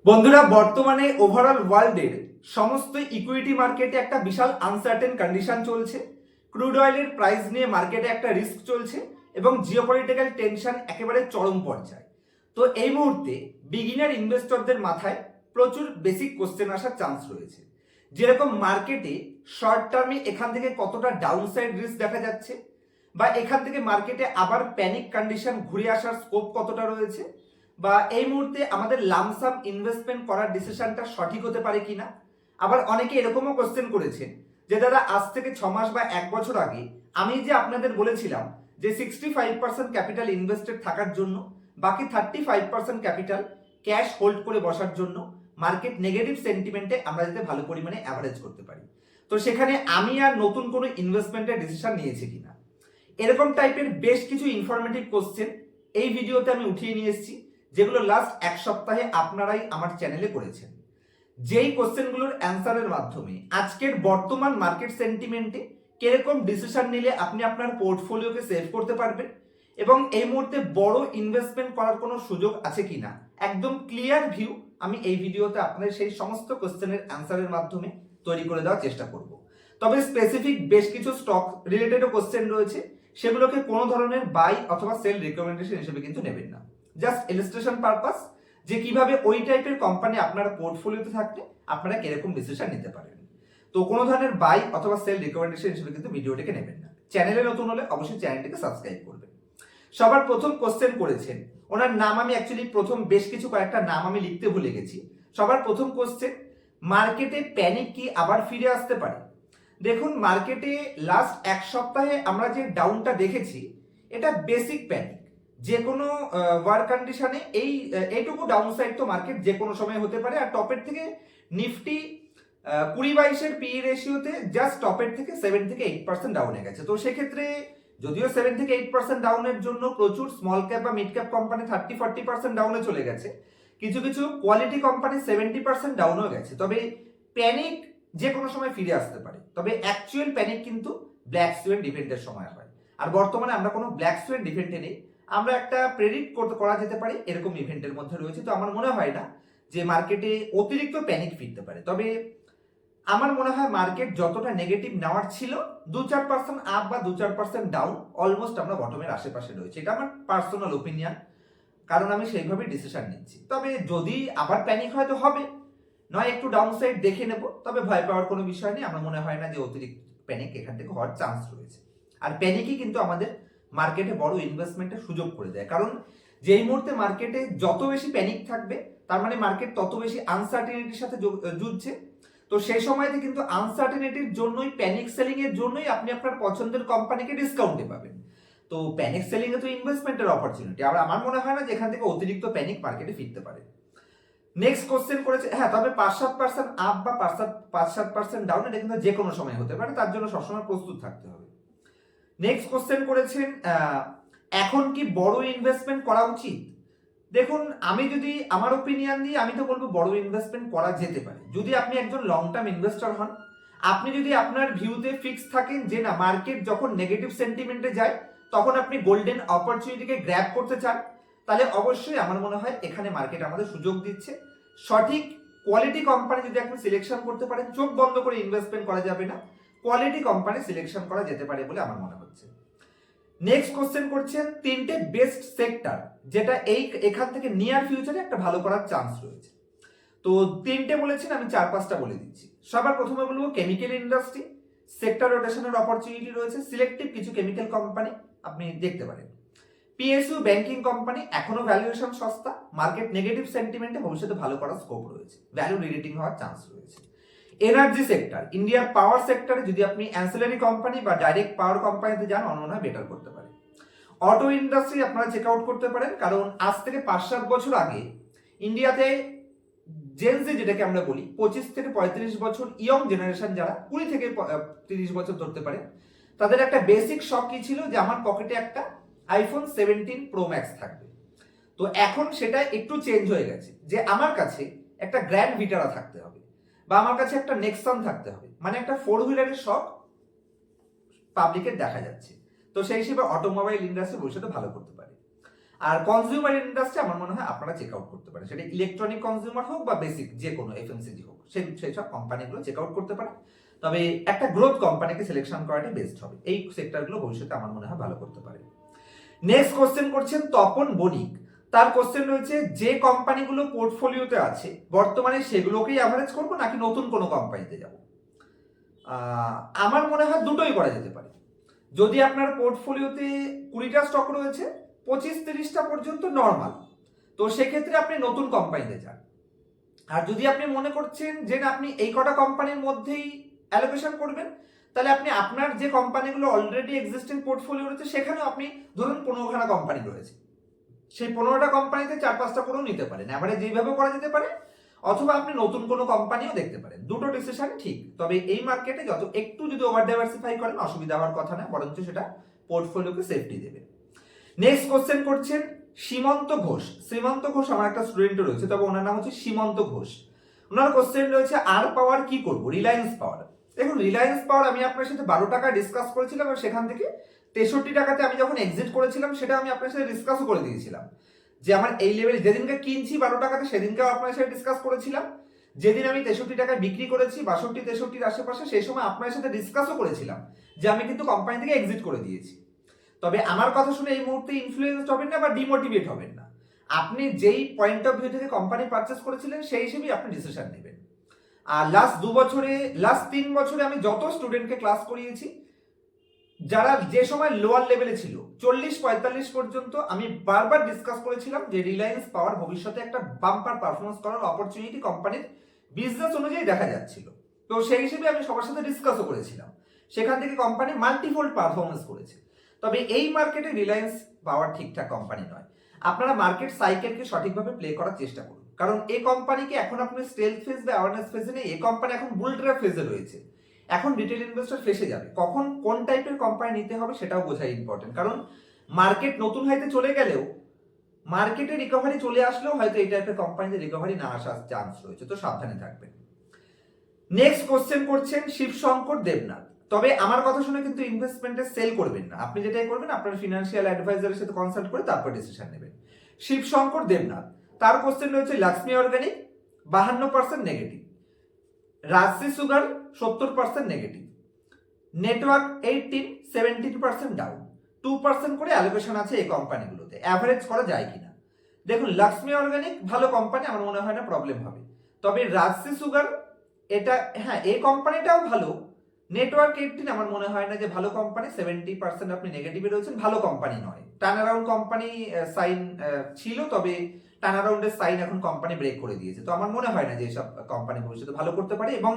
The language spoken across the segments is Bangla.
বন্ধুরা, বর্তমানে ওভারঅল ওয়ার্ল্ডের সমস্ত ইকুইটি মার্কেটে একটা বিশাল আনসার্টেন কন্ডিশন চলছে। ক্রুড অয়েলের প্রাইস নিয়ে মার্কেটে একটা রিস্ক চলছে এবং জিওপলিটিক্যাল টেনশন একেবারে চরম পর্যায়ে। তো এই মুহূর্তে বিগিনার ইনভেস্টরদের মাথায় প্রচুর বেসিক কোশ্চেন আসার চান্স রয়েছে। যেরকম মার্কেটে শর্ট টার্মে এখান থেকে কতটা ডাউনসাইড রিস্ক দেখা যাচ্ছে, বা এখান থেকে মার্কেটে আবার প্যানিক কন্ডিশন ঘুরে আসার স্কোপ কতটা রয়েছে, বা এই মুহূর্তে আমাদের লামসাম ইনভেস্টমেন্ট করার ডিসিশনটা সঠিক হতে পারে কিনা। আবার অনেকে এরকমও কোশ্চেন করেছেন যে দাদা, আজ থেকে 6 মাস বা 1 বছর আগে আমি যে আপনাদের বলেছিলাম যে 65% ক্যাপিটাল ইনভেস্টেড থাকার জন্য, বাকি 35% ক্যাপিটাল ক্যাশ হোল্ড করে বসার জন্য, মার্কেট নেগেটিভ সেন্টিমেন্টে আমরা যাতে ভালো পরিমাণে অ্যাভারেজ করতে পারি, তো সেখানে আমি আর নতুন কোনো ইনভেস্টমেন্টের ডিসিশন নিয়েছি কিনা, এরকম টাইপের বেশ কিছু ইনফরমেটিভ কোশ্চেন এই ভিডিওতে আমি উঠিয়ে নিয়ে এসেছি, যেগুলো লাস্ট 1 সপ্তাহে আপনারাই আমার চ্যানেলে করেছেন। যেই কোশ্চেনগুলোর অ্যান্সারের মাধ্যমে আজকের বর্তমান মার্কেট সেন্টিমেন্টে কিরকম ডিসিশন নিলে আপনি আপনার পোর্টফোলিওকে সেভ করতে পারবেন এবং এই মুহূর্তে বড় ইনভেস্টমেন্ট করার কোনো সুযোগ আছে কিনা, একদম ক্লিয়ার ভিউ আমি এই ভিডিওতে আপনাদের সেই সমস্ত কোশ্চেনের অ্যান্সারের মাধ্যমে তৈরি করে দেওয়ার চেষ্টা করব। তবে স্পেসিফিক বেশ কিছু স্টক রিলেটেডও কোশ্চেন রয়েছে, সেগুলোকে কোনো ধরনের বাই অথবা সেল রিকমেন্ডেশন হিসেবে কিন্তু নেবেন না, জাস্ট ইলাস্ট্রেশন পারপাস, যে কিভাবে ওই টাইপের কোম্পানি আপনার পোর্টফোলিওতে থাকলে আপনারা কিরকম ডিসিশন নিতে পারেন। তো কোনো ধরনের বাই অথবা সেল রিকমেন্ডেশন হিসেবে কিন্তু ভিডিওটিকে নেবেন না। চ্যানেলে নতুন হলে অবশ্যই চ্যানেলটিকে সাবস্ক্রাইব করবেন। সবার প্রথম কোশ্চেন করেছেন, ওনার নাম আমি অ্যাকচুয়ালি প্রথম বেশ কিছু কয়েকটা নাম আমি লিখতে ভুলে গেছি। সবার প্রথম কোশ্চেন, মার্কেটে প্যানিক কি আবার ফিরে আসতে পারে? দেখুন, মার্কেটে লাস্ট 1 সপ্তাহে আমরা যে ডাউনটা দেখেছি, এটা বেসিক প্যানিক। যে কোনো ওয়ার কন্ডিশনে এইটুকু ডাউনসাইড তো মার্কেট যে কোনো সময় হতে পারে। আর টপের থেকে নিফটি 20-22-এর পিই রেশিওতে জাস্ট টপের থেকে 7 থেকে 8% ডাউনে গেছে। তো সেক্ষেত্রে যদিও 7 থেকে 8% ডাউনের জন্য প্রচুর স্মল ক্যাপ বা মিড ক্যাপ কোম্পানি 30-40% ডাউনে চলে গেছে, কিছু কিছু কোয়ালিটি কোম্পানি 70% ডাউনও গেছে। তবে প্যানিক যে কোনো সময় ফিরে আসতে পারে, তবে অ্যাকচুয়াল প্যানিক কিন্তু ব্ল্যাক সুয়েন ইভেন্টের সময় হয়। আর বর্তমানে আমরা কোনো ব্ল্যাক সুয়েন ইভেন্টে নেই, আমরা একটা প্রেডিক্ট করা যেতে পারে এরকম ইভেন্টের মধ্যে রয়েছে। তো আমার মনে হয় না যে মার্কেটে অতিরিক্ত প্যানিক ফিরতে পারে। তবে আমার মনে হয় মার্কেট যতটা নেগেটিভ নেওয়ার ছিল, 2-4% আপ বা 2-4% ডাউন, অলমোস্ট আমরা বটমের আশেপাশে রয়েছে। এটা আমার পার্সোনাল ওপিনিয়ন, কারণ আমি সেইভাবে ডিসিশন নিচ্ছি। তবে যদি আবার প্যানিক হয় তো হবে, নয় একটু ডাউনসাইড দেখে নেব। তবে ভয় পাওয়ার কোনো বিষয় নেই, আমার মনে হয় না যে অতিরিক্ত প্যানিক এখান থেকে হওয়ার চান্স রয়েছে। আর প্যানিকই কিন্তু আমাদের মার্কেটে বড় ইনভেস্টমেন্টের সুযোগ করে দেয়, কারণ যেই মুহূর্তে মার্কেটে যত বেশি প্যানিক থাকবে, তার মানে মার্কেট তত বেশি আনসার্টেনিটির সাথে যুঝছে। তো সেই সময়তে কিন্তু আনসার্টেনিটির জন্যই, প্যানিক সেলিং এর জন্যই আপনি আপনার পছন্দের কোম্পানিকে ডিসকাউন্টে পাবেন। তো প্যানিক সেলিং এ তো ইনভেস্টমেন্টের অপরচুনিটি, আর আমার মনে হয় না যে এখান থেকে অতিরিক্ত প্যানিক মার্কেটে ফিরতে পারে। নেক্সট কোশ্চেন করেছে, হ্যাঁ তবে 5-7% আপ বা 5-7% ডাউন, এটা কিন্তু যে কোনো সময় হতে পারে, তার জন্য সবসময় প্রস্তুত থাকতে হবে। নেক্সট কোশ্চেন করেছেন, এখন কি বড় ইনভেস্টমেন্ট করা উচিত? দেখুন, আমি যদি আমার ওপিনিয়ন দিই, আমি তো বলবো বড় ইনভেস্টমেন্ট করা যেতে পারে যদি আপনি একজন লং টার্ম ইনভেস্টর হন। আপনি যদি আপনার ভিউতে ফিক্স থাকেন যে না, মার্কেট যখন নেগেটিভ সেন্টিমেন্টে যায় তখন আপনি গোল্ডেন অপরচুনিটিকে গ্র্যাব করতে চান, তাহলে অবশ্যই আমার মনে হয় এখানে মার্কেট আমাদের সুযোগ দিচ্ছে। সঠিক কোয়ালিটি কোম্পানি যদি আপনি সিলেকশন করতে পারেন, চোখ বন্ধ করে ইনভেস্টমেন্ট করা যাবে না, কোয়ালিটি কোম্পানি সিলেকশন করা যেতে পারে বলে আমার মনে হচ্ছে। নেক্সট কোশ্চেন করছেন, 3টে বেস্ট সেক্টর যেটা এখান থেকে নিয়ার ফিউচারে একটা ভালো করার চান্স রয়েছে। তো 3টে বলেছেন, আমি 4-5টা বলে দিচ্ছি। সবার প্রথমে বলবো কেমিক্যাল ইন্ডাস্ট্রি, সেক্টর রোটেশনের অপরচুনিটি রয়েছে, সিলেক্টিভ কিছু কেমিক্যাল কোম্পানি আপনি দেখতে পারেন। পিএসইউ ব্যাংকিং কোম্পানি, এখনো ভ্যালুয়েশন সস্তা, মার্কেট নেগেটিভ সেন্টিমেন্টে ভবিষ্যতে ভালো করার স্কোপ রয়েছে, ভ্যালু রিরেটিং হওয়ার চান্স রয়েছে। এনার্জি সেক্টর, ইন্ডিয়ার পাওয়ার সেক্টরে যদি আপনি অ্যান্সিলারি কোম্পানি বা ডাইরেক্ট পাওয়ার কোম্পানিতে যান, মনে হয় বেটার করতে পারে। অটো ইন্ডাস্ট্রি আপনারা চেক আউট করতে পারেন, কারণ আজ থেকে 5-7 বছর আগে ইন্ডিয়াতে জেনজি যেটাকে আমরা বলি, 25 থেকে 35 বছর ইয়ং জেনারেশন, যারা 20 থেকে 30 বছর ধরতে পারে, তাদের একটা বেসিক শখ কি ছিল যে আমার পকেটে একটা আইফোন 17 প্রো ম্যাক্স থাকবে। তো এখন সেটা একটু চেঞ্জ হয়ে গেছে, যে আমার কাছে একটা গ্র্যান্ড ভিটারা থাকতে হবে, বা আমার কাছে একটা নেক্সন থাকতে হবে, মানে একটা 4 হুইলারের শখ পাবলিকের দেখা যাচ্ছে। তো সেই হিসেবে অটোমোবাইল ইন্ডাস্ট্রি ভবিষ্যতে ভালো করতে পারে। আর কনজিউমার ইন্ডাস্ট্রি আমার মনে হয় আপনারা চেক আউট করতে পারেন, সেটা ইলেকট্রনিক কনজিউমার হোক বা বেসিক যে কোনো এফএমসিজি হোক, সেই সব কোম্পানিগুলো চেক আউট করতে পারেন। তবে একটা গ্রোথ কোম্পানিকে সিলেকশন করাটাই বেস্ট হবে, এই সেক্টরগুলো ভবিষ্যতে আমার মনে হয় ভালো করতে পারে। নেক্সট কোশ্চেন করছেন তপন বণিক, তার কোশ্চেন রয়েছে যে কোম্পানিগুলো পোর্টফোলিওতে আছে বর্তমানে সেগুলোকেই অ্যাভারেজ করবো নাকি নতুন কোনো কোম্পানিতে যাব? আমার মনে হয় দুটোই করা যেতে পারে। যদি আপনার পোর্টফোলিওতে 20টা স্টক রয়েছে, 25-30টা পর্যন্ত নর্মাল, তো সেক্ষেত্রে আপনি নতুন কোম্পানিতে যান। আর যদি আপনি মনে করছেন যে না আপনি এই কটা কোম্পানির মধ্যেই অ্যালোকেশন করবেন, তাহলে আপনি আপনার যে কোম্পানিগুলো অলরেডি এক্সিস্টিং পোর্টফোলিও রয়েছে সেখানেও আপনি ধরুন 15খানা কোম্পানি রয়েছে, সেই 15টা কোম্পানিতে 4-5টা করেও নিতে পারেন, এবারে যেইভাবে করা যেতে পারে, অথবা আপনি নতুন কোনো কোম্পানিও দেখতে পারেন। দুটো ডিসিশন ঠিক, তবে এই মার্কেটে যত একটু যদি ওভার ডাইভার্সিফাই করেন অসুবিধা হওয়ার কথা না, বরঞ্চ সেটা পোর্টফোলিওকে সেফটি দেবে। নেক্সট কোশ্চেন করছেন সীমন্ত ঘোষ। শ্রীমন্ত ঘোষ আমার একটা স্টুডেন্ট রয়েছে, তবে ওনার নাম হচ্ছে সীমন্ত ঘোষ। ওনার কোশ্চেন রয়েছে আর পাওয়ার কি করব, রিলায়েন্স পাওয়ার। দেখুন রিলায়েন্স পাওয়ার আমি আপনার সাথে 12 টাকা ডিসকাস করেছিলাম, এবং সেখান থেকে 63 টাকাতে আমি যখন এক্সিট করেছিলাম সেটা আমি আপনার সাথে ডিসকাসও করে দিয়েছিলাম, যে আমার এই লেভেল যেদিনকে কিনছি 12 টাকাতে সেদিনকেও আপনার সাথে ডিসকাস করেছিলাম, যেদিন আমি 63 টাকায় বিক্রি করেছি 62-63-র আশেপাশে, সেই সময় আপনার সাথে ডিসকাসও করেছিলাম যে আমি কিন্তু কোম্পানি থেকে এক্সিট করে দিয়েছি। তবে আমার কথা শুনে এই মুহূর্তে ইনফ্লুয়েন্স হবেন না বা ডিমোটিভেট হবেন না, আপনি যেই পয়েন্ট অফ ভিউ থেকে কোম্পানি পারচেস করেছিলেন সেই হিসেবেই আপনি ডিসিশন নেবেন। আর লাস্ট 3 বছরে আমি যত স্টুডেন্টকে ক্লাস করিয়েছি, যারা যে সময় লোয়ার লেভেলে ছিল 40-45 পর্যন্ত, আমি বারবার ডিসকাস করেছিলাম যে রিলায়েন্স পাওয়ার ভবিষ্যতে একটা বাম্পার পারফরমেন্স করার অপরচুনিটি কোম্পানির বিজনেস অনুযায়ী দেখা যাচ্ছিল। তো সেই হিসেবে আমি সবার সাথে ডিসকাসও করেছিলাম, সেখান থেকে কোম্পানি মাল্টিফোল্ড পারফরমেন্স করেছে। তবে এই মার্কেটে রিলায়েন্স পাওয়ার ঠিকঠাক কোম্পানি নয়। আপনারা মার্কেট সাইকেলকে সঠিকভাবে প্লে করার চেষ্টা করুন, কারণ এই কোম্পানিকে এখন আপনি স্টেলথ ফেজ বা অ্যাওয়ারনেস ফেজে নেই, এই কোম্পানি এখন বুল ট্র্যাপ ফেজে রয়েছে। এখন রিটেল ইনভেস্টর ফেসে যাবে, কখন কোন টাইপের কোম্পানি নিতে হবে সেটাও বোঝা ইম্পর্টেন্ট, কারণ মার্কেট নতুন হাইতে চলে গেলেও মার্কেটে রিকভারি চলে আসলেও হয়তো এই টাইপের কোম্পানিতে রিকভারি না আসার চান্স রয়েছে, তো সাবধানে থাকবেন। নেক্সট কোশ্চেন করছেন শিবশঙ্কর দেবনাথ। তবে আমার কথা শুনে কিন্তু ইনভেস্টমেন্টে সেল করবেন না, আপনি যেটাই করবেন আপনার ফিনান্সিয়াল অ্যাডভাইজারের সাথে কনসাল্ট করে তারপর ডিসিশন নেবেন। শিবশঙ্কর দেবনাথ, তার কোশ্চেন রয়েছে Lakshmi organic 52% negative, Rajshree sugar 70% negative, network 17% down, 2% করে অ্যালোকেশন আছে এই কোম্পানিগুলোতে, অ্যাভারেজ করা যায় কিনা? দেখুন লাক্সমি অর্গানিক ভালো কোম্পানি, আমার মনে হয় না প্রবলেম হবে। তবে রাজশ্রী সুগার এটা হ্যাঁ এই কোম্পানিটাও ভালো, নেটওয়ার্ক 18 আমার মনে হয় না যে ভালো কোম্পানি, 70% আপনি নেগেটিভে রয়েছেন, ভালো কোম্পানি নয়। টার্ন অ্যারাউন্ড কোম্পানি সাইন ছিল, তবে টার্ন অ্যারাউন্ডের সাইন এখন কোম্পানি ব্রেক করে দিয়েছে, তো আমার মনে হয় না যে এসব কোম্পানি ভবিষ্যতে ভালো করতে পারে। এবং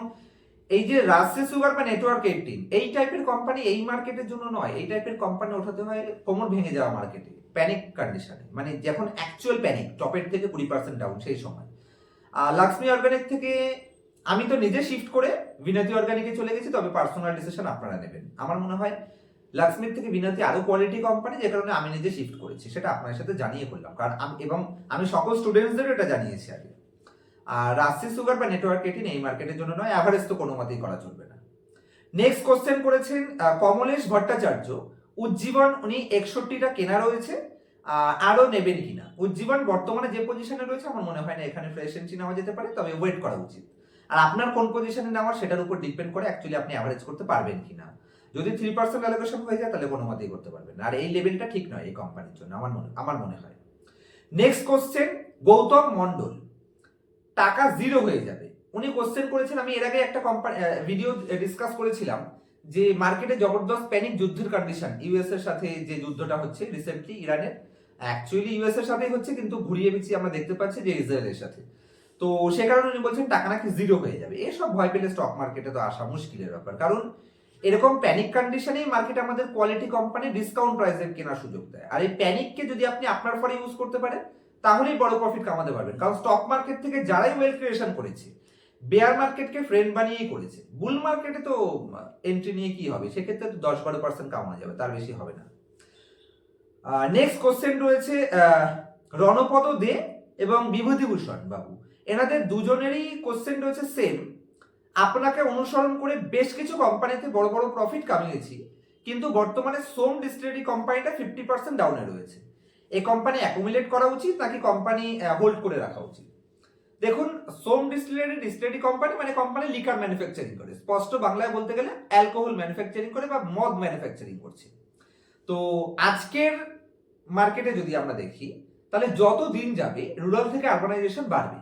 এই যে রাজশ্রী সুগার বা নেটওয়ার্ক 18 এই টাইপের কোম্পানি এই মার্কেটের জন্য নয়, এই টাইপের কোম্পানি ওঠাতে হয় কোমর ভেঙে যাওয়া মার্কেটে, প্যানিক কন্ডিশনে, মানে যখন অ্যাকচুয়াল প্যানিক, টপের থেকে 20% ডাউন সেই সময়। লাক্সমি অর্গানিক থেকে আমি তো নিজে শিফট করে বিনতি অর্গানিকে চলে গেছি, তবে পার্সোনাল ডিসিশন আপনারা নেবেন। আমার মনে হয় লাক্সমির থেকে বিনতি আরো কোয়ালিটি কোম্পানি, যে কারণে আমি নিজে শিফট করেছি, সেটা আপনার সাথে জানিয়ে করলাম, কারণ এবং আমি সকল স্টুডেন্টসদেরও এটা জানিয়েছি আগে। আর রাজশ্রী সুগার বা নেটওয়ার্ক 18 এই মার্কেটের জন্য নয়, অ্যাভারেজ তো কোনো মতেই করা চলবে না। নেক্সট কোশ্চেন করেছেন কমলেশ ভট্টাচার্য। উজ্জীবন উনি 61টা কেনা রয়েছে, আরো নেবেন কিনা? উজ্জীবন বর্তমানে যে পজিশনে রয়েছে আমার মনে হয় না এখানে ফ্রেশ এন্ট্রি নেওয়া যেতে পারে, তবে ওয়েট করা উচিত। আর আপনার কোন পজিশনে নেওয়া সেটার উপর ডিপেন্ড করে অ্যাকচুয়ালি আপনি অ্যাভারেজ করতে পারবেন কিনা। যদি 3% অ্যালোকেশন হয়ে যায় তাহলে কোনো মতেই করতে পারবেন না, আর এই লেভেলটা ঠিক নয় এই কোম্পানির জন্য আমার মনে হয়। নেক্সট কোশ্চেন গৌতম মন্ডল, টাকা জিরো হয়ে যাবে। উনি কোশ্চেন করেছেন, আমি এর আগে একটা ভিডিও ডিসকাস করেছিলাম যে মার্কেটে জবরদস্ত প্যানিক যুদ্ধের কন্ডিশন, ইউএস এর সাথে যে যুদ্ধটা হচ্ছে রিসেন্টলি ইরানের, অ্যাকচুয়ালি ইউএস এর সাথেই হচ্ছে, কিন্তু ঘুরিয়ে পিছিয়ে আমরা দেখতে পাচ্ছি যে ইসরায়েলের সাথে। তো সে কারণে উনি বলছেন টাকা নাকি জিরো হয়ে যাবে। এসব ভয় পেলে স্টক মার্কেটে তো আসা মুশকিলের ব্যাপার, কারণ এরকম প্যানিক কন্ডিশনেই মার্কেট আমাদের কোয়ালিটি কোম্পানি ডিসকাউন্ট প্রাইসে কেনার সুযোগ দেয়। আর এই প্যানিককে যদি আপনি আপনার ফলে ইউজ করতে পারেন তাহলেই বড় প্রফিট কামাতে পারবেন, কারণ স্টক মার্কেট থেকে যারাই ওয়েলথ ক্রিয়েশন করেছে বেয়ার মার্কেটকে ফ্রেন্ড বানিয়েই করেছে। বুল মার্কেটে তো এন্ট্রি নিয়ে কি হবে, সেক্ষেত্রে তো 10-12% কামানো যাবে, তার বেশি হবে না। নেক্সট কোশ্চেন রয়েছে রণপদ দে এবং বিভূতিভূষণ বাবু, এনাদের দুজনেরই কোশ্চেন রয়েছে সেম। আপনাকে অনুসরণ করে বেশ কিছু কোম্পানিতে বড় বড় প্রফিট কামিয়েছি, কিন্তু বর্তমানে সোম ডিস্টিলারি কোম্পানিটা 50% ডাউনে রয়েছে। এই কোম্পানি অ্যাকুমুলেট করা উচিত নাকি কোম্পানি হোল্ড করে রাখা উচিত? দেখুন, সোম ডিস্টিলারি কোম্পানি মানে কোম্পানি লিকার ম্যানুফ্যাকচারিং করে, স্পষ্ট বাংলায় বলতে গেলে অ্যালকোহল ম্যানুফ্যাকচারিং করে বা মদ ম্যানুফ্যাকচারিং করছে। তো আজকের মার্কেটে যদি আমরা দেখি, তাহলে যত দিন যাবে রুরাল থেকে আরবানাইজেশন বাড়বে।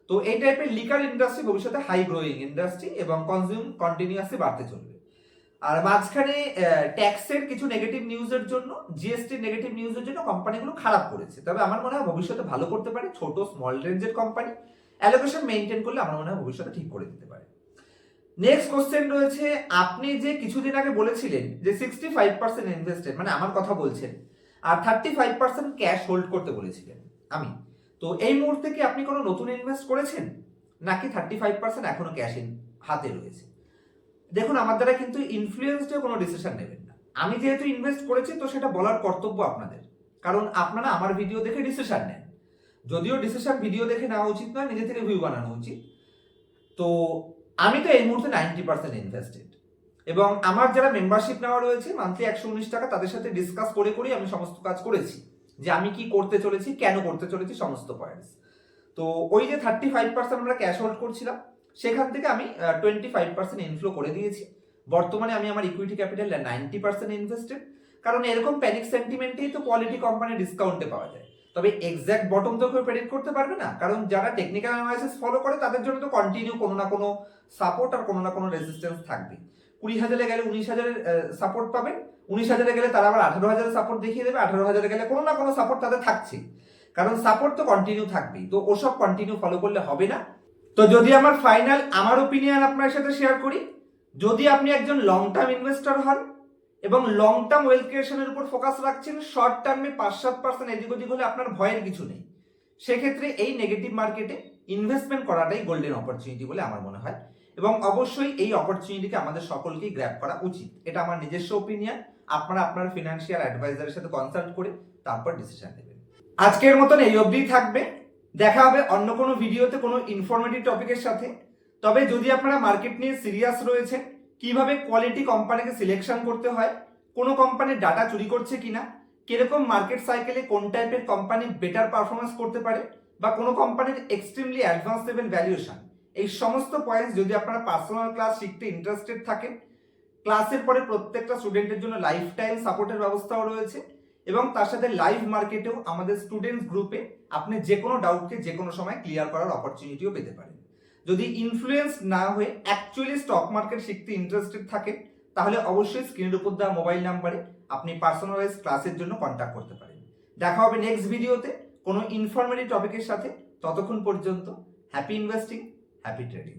তো এই টাইপের লিকার ইন্ডাস্ট্রি ভবিষ্যতে হাই গ্রোয়িং ইন্ডাস্ট্রি এবং কনজিউম কন্টিনিউয়াসলি বাড়তে চলবে। আর মাঝখানে ট্যাক্সের কিছু নেগেটিভ নিউজের জন্য, জিএসটি নেগেটিভ নিউজের জন্য কোম্পানিগুলো খারাপ করেছে। তবে আমার মনে হয় ভবিষ্যতে ভালো করতে পারে। ছোট স্মল রেঞ্জের কোম্পানি অ্যালোকেশন মেইনটেইন করলে আমার মনে হয় ভবিষ্যতে ঠিক করে দিতে পারে। নেক্সট কোশ্চেন রয়েছে, আপনি যে কিছুদিন আগে বলেছিলেন যে 65% ইনভেস্টেড, মানে আমার কথা বলছেন, আর 35% ক্যাশ হোল্ড করতে বলেছিলেন আমি। তো এই মুহূর্তে কি আপনি কোনো নতুন ইনভেস্ট করেছেন, নাকি 35% এখনো ক্যাশ হাতে রয়েছে? দেখুন, আমার দ্বারা কিন্তু ইনফ্লুয়েন্সডে কোনো ডিসিশন নেবেন না। আমি যেহেতু ইনভেস্ট করেছি, তো সেটা বলার কর্তব্য আপনাদের, কারণ আপনারা আমার ভিডিও দেখে ডিসিশন নেন। যদিও ডিসিশন ভিডিও দেখে নেওয়া উচিত নয়, নিজে থেকে ভিউ বানানো উচিত। তো আমি তো এই মুহূর্তে 90% ইনভেস্টেড, এবং আমার যারা মেম্বারশিপ নেওয়া রয়েছে মান্থলি 119 টাকা, তাদের সাথে ডিসকাস করে করেই আমি সমস্ত কাজ করেছি, যে আমি কি করতে চলেছি, কেন করতে চলেছি, সমস্ত পয়েন্টস। তো ওই যে 35% আমরা ক্যাশ হোল্ড করছিলাম, সেখান থেকে আমি 25% ইনফ্লো করে দিয়েছি। বর্তমানে আমি আমার ইকুইটি ক্যাপিটাল 90% ইনভেস্টেড, কারণ এরকম প্যানিক সেন্টিমেন্টেই তো কোয়ালিটি কোম্পানি ডিসকাউন্টে পাওয়া যায়। তবে এক্সাক্ট বটম তো কেউ প্রেডিক্ট করতে পারবে না, কারণ যারা টেকনিক্যাল অ্যানালাইসিস ফলো করে তাদের জন্য তো কন্টিনিউ কোনো না কোনো সাপোর্ট আর কোনো না কোনো রেজিস্ট্যান্স থাকবে। 20,000-এ গেলে 19,000-এর সাপোর্ট পাবেন, 19,000-এ গেলে তারা আবার 18,000-এর সাপোর্ট দেখিয়ে দেবে, 18,000-এ গেলে কোনো না কোনো সাপোর্ট তাদের থাকছে, কারণ সাপোর্ট তো কন্টিনিউ থাকবেই। তো ওসব কন্টিনিউ ফলো করলে হবে না। তো যদি আমার ফাইনাল আমার ওপিনিয়ন আপনার সাথে শেয়ার করি, যদি আপনি একজন লং টার্ম ইনভেস্টর হন এবং লং টার্ম ওয়েলথ ক্রিয়েশনের উপর ফোকাস রাখছেন, শর্ট টার্মে 5-7% এদিক ওদিক হলে আপনার ভয়ের কিছু নেই, সেক্ষেত্রে এই নেগেটিভ মার্কেটে ইনভেস্টমেন্ট করাটাই গোল্ডেন অপরচুনিটি বলে আমার মনে হয়। এবং অবশ্যই এই অপরচুনিটিকে আমাদের সকলকেই গ্র্যাব করা উচিত। এটা আমার নিজস্ব ওপিনিয়ন। আপনারা আপনার ফিনান্সিয়াল অ্যাডভাইজারের সাথে কনসাল্ট করে তারপর ডিসিশন নেবেন। আজকের মতন এই অবধিই থাকবে। দেখা হবে অন্য কোনো ভিডিওতে কোনো ইনফরমেটিভ টপিকের সাথে। তবে যদি আপনারা মার্কেট নিয়ে সিরিয়াস রয়েছেন, কিভাবে কোয়ালিটি কোম্পানিকে সিলেকশন করতে হয়, কোনো কোম্পানির ডাটা চুরি করছে কিনা, কিরকম মার্কেট সাইকেলে কোন টাইপের কোম্পানি বেটার পারফরমেন্স করতে পারে, বা কোনো কোম্পানির এক্সট্রিমলি অ্যাডভান্স লেভেল ভ্যালুয়েশন, এই সমস্ত পয়েন্টস যদি আপনারা পার্সোনাল ক্লাস শিখতে ইন্টারেস্টেড থাকেন, ক্লাসের পরে প্রত্যেকটা স্টুডেন্টের জন্য লাইফ টাইম সাপোর্টের ব্যবস্থাও রয়েছে, এবং তার সাথে লাইভ মার্কেটেও আমাদের স্টুডেন্টস গ্রুপে আপনি যে কোনো ডাউটকে যে কোনো সময় ক্লিয়ার করার অপরচুনিটিও পেতে পারেন। যদি ইনফ্লুয়েন্স না হয়ে অ্যাকচুয়ালি স্টক মার্কেট শিখতে ইন্টারেস্টেড থাকেন, তাহলে অবশ্যই স্ক্রিনের উপর দেওয়া মোবাইল নাম্বারে আপনি পার্সোনালাইজ ক্লাসের জন্য কন্ট্যাক্ট করতে পারেন। দেখা হবে নেক্সট ভিডিওতে কোনো ইনফরমেটিভ টপিকের সাথে। ততক্ষণ পর্যন্ত হ্যাপি ইনভেস্টিং, হ্যাপি ট্রেডিং।